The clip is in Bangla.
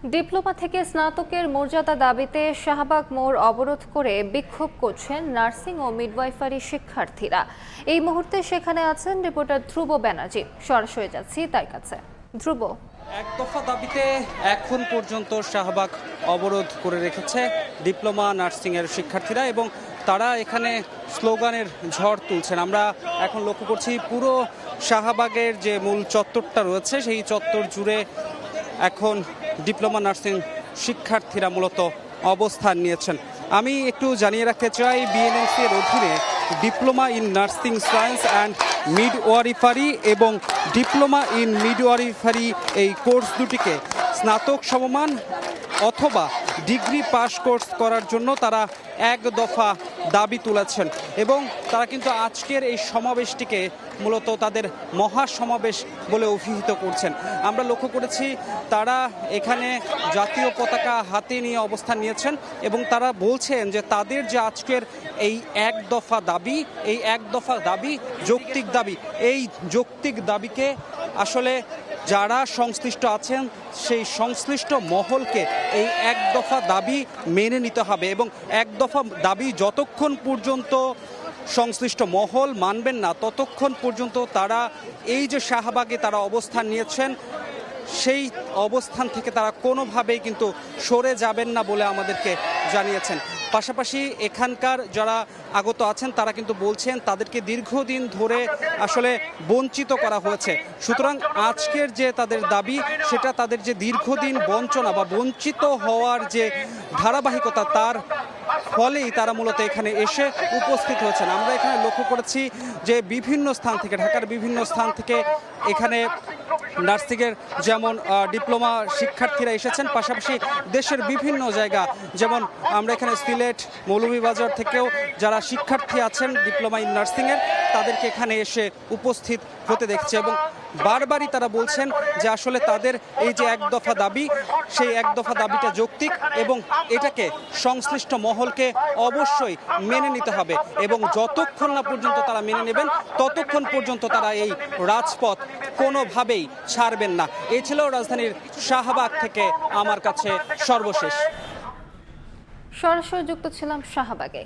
ডিপ্লোমা থেকে স্নাতকের মর্যাদা দাবিতে শাহবাগ মোড় অবরোধ করে বিক্ষোভ করছেন নার্সিং ও মিডওয়াইফারি শিক্ষার্থীরা। এই মুহূর্তে সেখানে আছেন রিপোর্টার ধ্রুব ব্যানার্জি। সরাসরি যাচ্ছি তার কাছে। ধ্রুব, এক দফা দাবিতে এখন পর্যন্ত শাহবাগ অবরোধ করে রেখেছে ডিপ্লোমা নার্সিংয়ের শিক্ষার্থীরা এবং তারা এখানে স্লোগানের ঝড় তুলছেন। আমরা এখন লক্ষ্য করছি পুরো শাহবাগের যে মূল চত্বরটা রয়েছে সেই চত্বর জুড়ে এখন ডিপ্লোমা নার্সিং শিক্ষার্থীরা মূলত অবস্থান নিয়েছেন। আমি একটু জানিয়ে রাখতে চাই, বিএনএমসি এর অধীনে diploma in nursing science and midwifery এবং ডিপ্লোমা ইন মিডওয়াইফারি এই কোর্স দুটিকে স্নাতক সমমান অথবা ডিগ্রি পাস কোর্স করার জন্য তারা এক দফা দাবি তুলেছেন এবং তারা কিন্তু আজকের এই সমাবেশটিকে মূলত তাদের মহাসমাবেশ বলে অভিহিত করছেন। আমরা লক্ষ্য করেছি তারা এখানে জাতীয় পতাকা হাতে নিয়ে অবস্থান নিয়েছেন এবং তারা বলছেন যে তাদের যে আজকের এই এক দফা দাবি, এই এক দফা দাবি যৌক্তিক দাবি। এই যৌক্তিক দাবিকে আসলে যারা সংশ্লিষ্ট আছেন সেই সংশ্লিষ্ট মহলকে এই এক দফা দাবি মেনে নিতে হবে এবং এক দফা দাবি যতক্ষণ পর্যন্ত সংশ্লিষ্ট মহল মানবেন না ততক্ষণ পর্যন্ত তারা এই যে শাহবাগে তারা অবস্থান নিয়েছেন সেই অবস্থান থেকে তারা কোনোভাবেই কিন্তু সরে যাবেন না বলে আমাদেরকে জানিয়েছেন। পাশাপাশি এখানকার যারা আগত আছেন তারা কিন্তু বলছেন তাদেরকে দীর্ঘদিন ধরে আসলে বঞ্চিত করা হয়েছে। সুতরাং আজকের যে তাদের দাবি সেটা তাদের যে দীর্ঘদিন বঞ্চনা বা বঞ্চিত হওয়ার যে ধারাবাহিকতা তার ফলেই তারা মূলত এখানে এসে উপস্থিত হয়েছেন। আমরা এখানে লক্ষ্য করেছি যে বিভিন্ন স্থান থেকে, ঢাকার বিভিন্ন স্থান থেকে এখানে নার্সিংয়ের যেমন ডিপ্লোমা শিক্ষার্থীরা এসেছেন, পাশাপাশি দেশের বিভিন্ন জায়গা যেমন আমরা এখানে সিলেট, মৌলভীবাজার থেকেও যারা শিক্ষার্থী আছেন ডিপ্লোমা ইন নার্সিংয়ের তাদেরকে এখানে এসে উপস্থিত হতে দেখছে এবং বারবারই তারা বলছেন যে আসলে তাদের এই যে এক দফা দাবি সেই এক দফা দাবিটা যৌক্তিক এবং এটাকে সংশ্লিষ্ট মহলকে অবশ্যই মেনে নিতে হবে এবং যতক্ষণ না পর্যন্ত তারা মেনে নেবেন ততক্ষণ পর্যন্ত তারা এই রাজপথ কোনোভাবেই ছাড়বেন না। এই ছিল রাজধানীর শাহবাগ থেকে আমার কাছে সর্বশেষ। সরাসরি যুক্ত ছিলাম শাহবাগে।